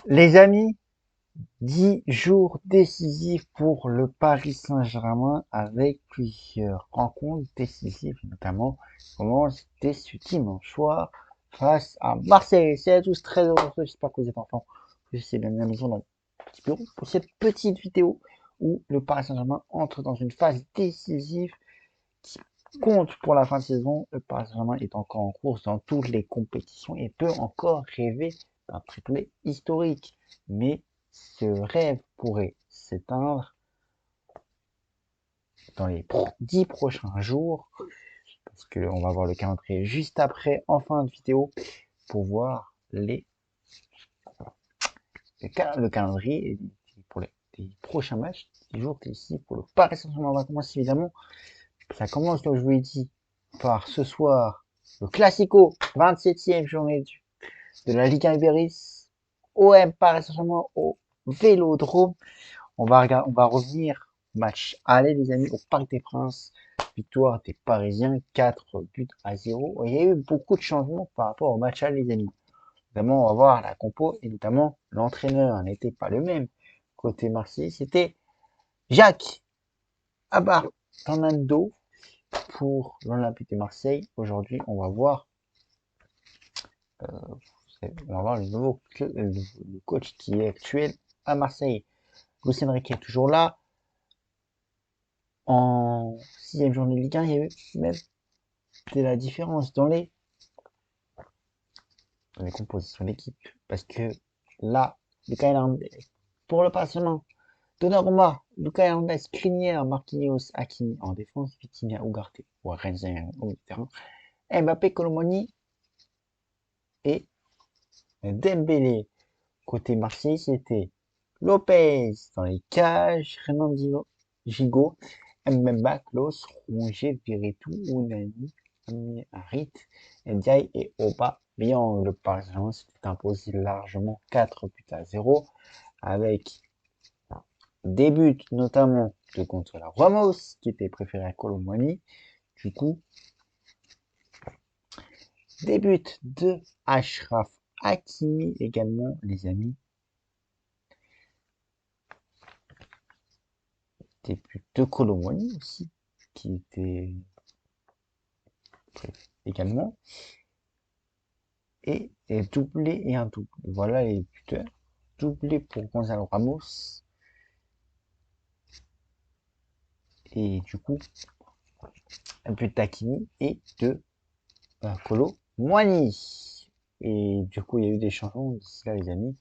Les amis, 10 jours décisifs pour le Paris Saint-Germain avec plusieurs rencontres décisives, notamment commence dès ce dimanche soir face à Marseille. C'est à tous très heureux, j'espère que vous êtes enfants. Je suis bien à la maison dans mon petit bureau pour cette petite vidéo où le Paris Saint-Germain entre dans une phase décisive qui compte pour la fin de saison. Le Paris Saint-Germain est encore en course dans toutes les compétitions et peut encore rêver d'un triplé historique. Mais ce rêve pourrait s'éteindre dans les 10 prochains jours, parce qu'on va voir le calendrier juste après, en fin de vidéo, pour voir le calendrier pour les prochains matchs, les jours ici pour le Paris Saint-Germain. On va commencer évidemment. Ça commence, comme je vous l'ai dit, par ce soir, le Classico, 27e journée de la Ligue 1 Iberis, OM Paris Saint-Germain au Vélodrome. On va revenir au match aller, les amis, au Parc des Princes. Victoire des Parisiens, 4-0. Il y a eu beaucoup de changements par rapport au match aller, les amis. Notamment, on va voir la compo et notamment l'entraîneur n'était pas le même. Côté Marseille, c'était Jacques Abartanando pour l'Olympique de Marseille. Aujourd'hui, on va voir le coach qui est actuel à Marseille. Lucien Riquet est toujours là. En 6e journée de Ligue 1, il y a eu même de la différence dans les compositions d'équipe. Parce que là, Lucas Hernandez, pour le passement, Donnarumma, Lucas Hernandez, Skriniar, Marquinhos, Hakimi en défense, Vitinha, Ugarte, Rennes au milieu de terrain, Mbappé, Colomoni et Dembélé. Côté Marseille, c'était Lopez dans les cages, Renandino, Gigot, Mbemba, Klos, Rongier, Veretout, Unani, Harit, Ndiaye et Oba. Bien, le Paris Saint-Germain s'était imposé largement 4-0 avec des buts notamment de contre la Ramos qui était préféré à Colomboigny. Du coup, des buts de Achraf Hakimi également, les amis. Des buts de Colomboigny aussi qui était également. Et doublé et un double. Voilà les buteurs. Doublé pour Gonzalo Ramos. Et du coup, un but d'Akimi et de Kolo Muani. Et du coup, il y a eu des changements d'ici là, les amis.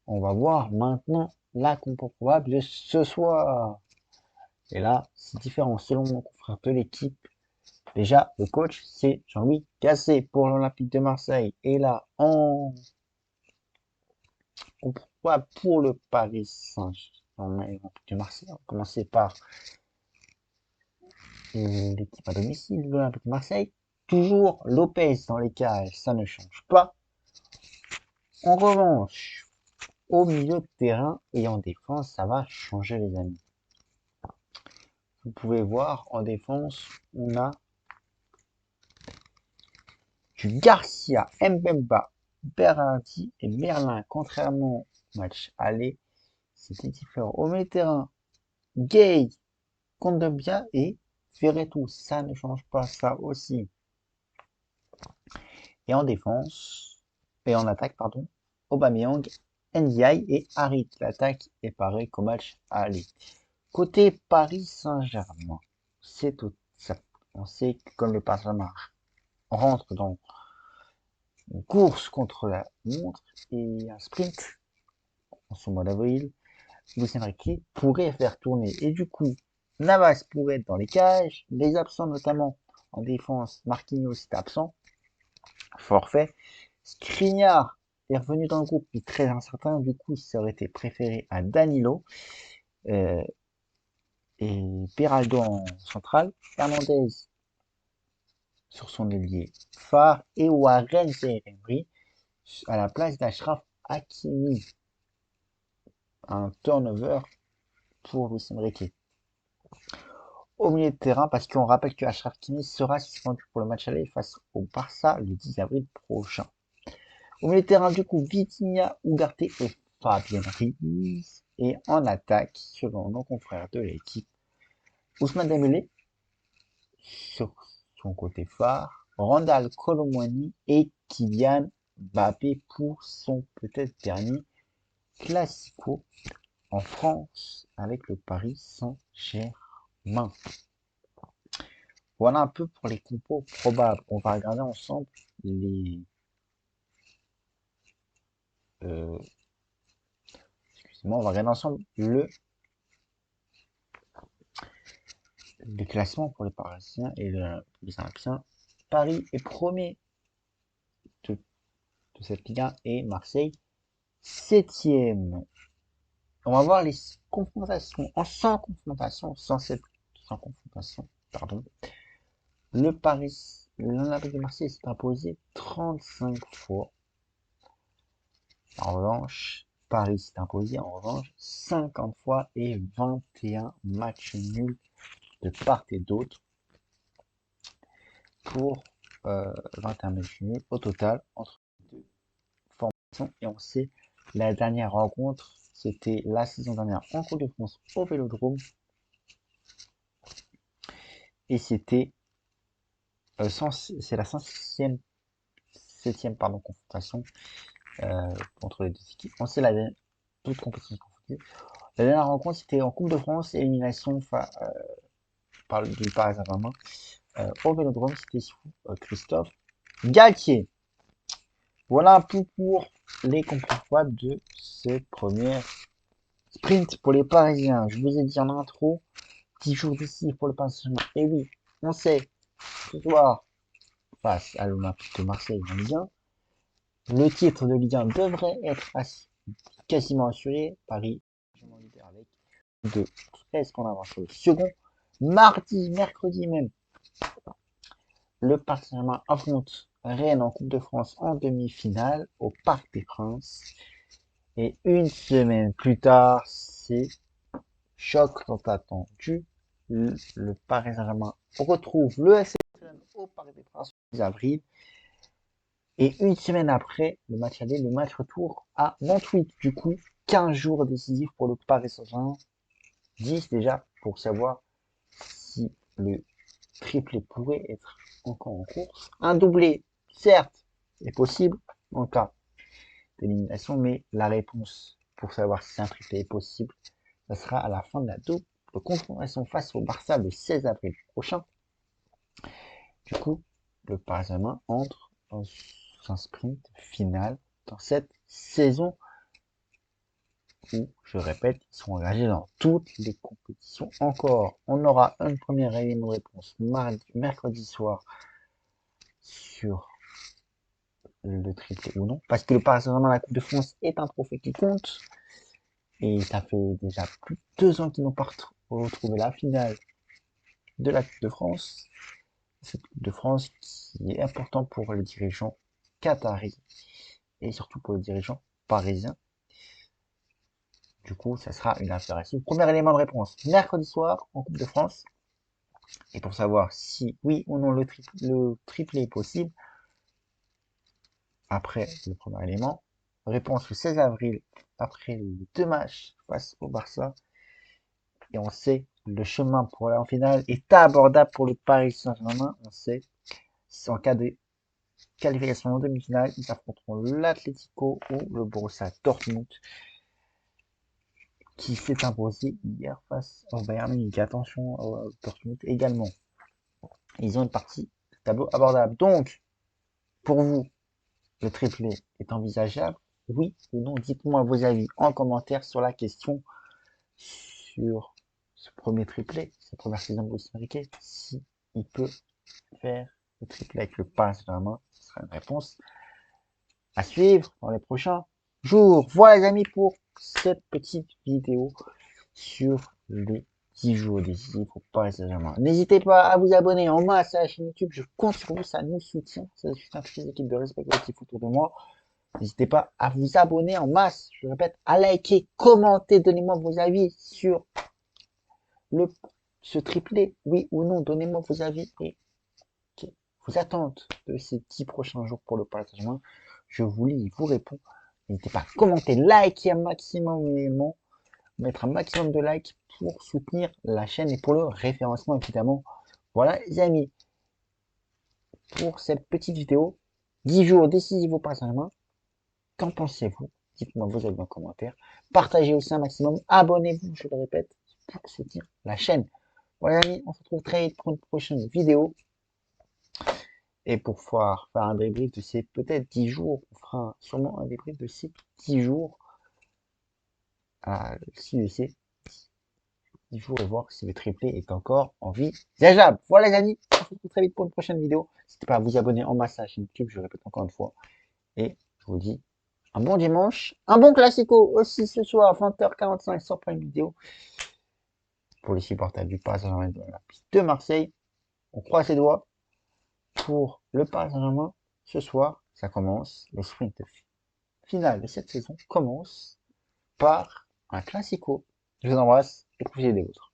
On va voir maintenant la compo probable de ce soir. Et là, c'est différent selon mon confrère de l'équipe. Déjà, le coach, c'est Jean-Louis Gasset pour l'Olympique de Marseille. Et là, probable pour le Paris Saint-Germain et l'Olympique de Marseille, on va commencer par l'équipe à domicile de l'Olympique de Marseille. Toujours Lopez dans les cages, ça ne change pas. En revanche, au milieu de terrain et en défense, ça va changer, les amis. Vous pouvez voir, en défense, on a du Garcia, Mbemba, Berardi et Merlin. Contrairement au match aller, c'était différent. Au milieu de terrain, Gay, Kondogbia et Verretou. Ça ne change pas, ça aussi. Et en défense, et en attaque, pardon, Aubameyang, Ndiaye et Harit. L'attaque est pareille qu'au match aller. Côté Paris Saint-Germain, on sait que comme le Paris Saint-Germain rentre dans une course contre la montre et un sprint en ce mois d'avril, Lucien Riquet pourrait faire tourner. Et du coup, Navas pourrait être dans les cages, les absents notamment en défense, Marquinhos est absent, forfait. Skriniar est revenu dans le groupe, mais très incertain, du coup ça aurait été préféré à Danilo et Beraldo en centrale, Hernandez sur son ailier phare et Warren Zaïre-Emery à la place d'Achraf Hakimi. Un turnover pour Luis Enrique. Au milieu de terrain, parce qu'on rappelle que Achraf Hakimi sera suspendu pour le match aller face au Barça le 10 avril prochain. Au milieu de terrain, du coup, Vitinha, Ugarte et Fabien Ruiz. Et en attaque, selon nos confrères de l'équipe, Ousmane Dembélé sur son côté phare, Randal Kolo Muani et Kylian Mbappé pour son peut-être dernier classico en France avec le Paris Saint-Germain. Voilà un peu pour les compos probables. On va regarder ensemble les excusez-moi, on va regarder ensemble le classement pour les Parisiens et les Olympiens. Paris est premier de, de cette Ligue 1 et Marseille septième. On va voir les confrontations sans confrontation, sans confrontation, pardon. L'Olympique de Marseille s'est imposé 35 fois. En revanche, Paris s'est imposé en revanche 50 fois et 21 matchs nuls de part et d'autre pour 21 matchs nuls au total entre les deux formations. Et on sait, la dernière rencontre, c'était la saison dernière en Coupe de France au Vélodrome. Et c'était c'est la 106e, 7e pardon, confrontation entre les deux équipes. On sait toute compétition confondue. La dernière rencontre, c'était en Coupe de France, élimination par du Paris Saint-Germain. Au Vélodrome, c'était sous Christophe Galtier. Voilà un peu pour les compos de ce premier sprint pour les Parisiens. Je vous ai dit en intro, 10 jours décisifs pour le Paris Saint-Germain. Et oui, on sait, ce soir, face à l'Olympique de Marseille en Ligue 1, le titre de Ligue 1 devrait être quasiment assuré. Paris, leader avec de 13 points d'avance sur le second. Mercredi même, le Paris Saint-Germain affronte Rennes en Coupe de France en demi-finale au Parc des Princes. Et une semaine plus tard, c'est choc tant attendu. Le Paris Saint-Germain retrouve le FC au Parc des Princes le 10 avril. Et une semaine après le match aller, le match retour à Montjuic. Du coup, 15 jours décisifs pour le Paris Saint-Germain. 10 déjà pour savoir si le triplé pourrait être encore en course. Un doublé, certes, est possible en cas d'élimination, mais la réponse pour savoir si un triplé est possible, ça sera à la fin de la double confrontation face au Barça le 16 avril prochain. Du coup, le Paris Saint-Germain entre dans un sprint final dans cette saison où, je répète, ils sont engagés dans toutes les compétitions encore. On aura un premier élément de réponse mercredi soir sur le triplé ou non, parce que le Paris Saint-Germain, la Coupe de France est un trophée qui compte, et ça fait déjà plus de 2 ans qu'ils n'ont pas retrouvé la finale de la Coupe de France. Cette Coupe de France qui est important pour les dirigeants qataris et surtout pour les dirigeants parisiens. Du coup, ça sera une affaire à suivre. Premier élément de réponse, mercredi soir en Coupe de France. Et pour savoir si oui ou non le triplé est possible, après le premier élément, réponse le 16 avril, après les 2 matchs face au Barça. Et on sait, le chemin pour aller en finale est abordable pour le Paris Saint-Germain. On sait, en cas de qualification en demi-finale, ils affronteront l'Atlético ou le Borussia Dortmund, qui s'est imposé hier face au Bayern Munich. Attention au Dortmund également. Ils ont une partie de tableau abordable. Donc, pour vous, le triplé est envisageable? Oui ou non? Dites-moi vos avis en commentaire sur la question sur ce premier triplé, cette première saison de Luis Enrique, si il peut faire le triplé avec le Paris Saint-Germain. Ce sera une réponse à suivre dans les prochains jours. Voilà les amis pour cette petite vidéo sur les 10 jours décisifs au Paris Saint-Germain. N'hésitez pas à vous abonner en masse à la chaîne YouTube, je compte sur vous, ça nous soutient, ça soutient toutes les équipes de respect collectif autour de moi. N'hésitez pas à vous abonner en masse, je répète, à liker, commenter, donnez-moi vos avis sur ce triplé, oui ou non, donnez-moi vos avis et vos attentes de ces 10 prochains jours pour le Paris Saint-Germain. Je vous lis, je vous réponds. N'hésitez pas à commenter, liker un maximum également, mettre un maximum de likes pour soutenir la chaîne et pour le référencement évidemment. Voilà les amis, pour cette petite vidéo, 10 jours décisifs au Paris Saint-Germain. Qu'en pensez-vous? Dites-moi vos avis en commentaire. Partagez aussi un maximum. Abonnez-vous, je le répète, pour soutenir la chaîne. Voilà les amis, on se retrouve très vite pour une prochaine vidéo. Et pour pouvoir faire un débrief de ces peut-être 10 jours, on fera sûrement un débrief de ces 10 jours à CUC. 10 jours et voir si le triplé est encore envisageable. Voilà les amis, on se retrouve très vite pour une prochaine vidéo. N'hésitez pas à vous abonner en masse à la chaîne YouTube, je le répète encore une fois. Et je vous dis un bon dimanche, un bon classico aussi ce soir, 20h45 sur Prime Vidéo. Pour les supporters du Paris Saint-Germain de la piste de Marseille, on croise les doigts pour le Paris Saint-Germain. Ce soir, ça commence, le sprint final de cette saison commence par un classico. Je vous embrasse et profitez des vôtres.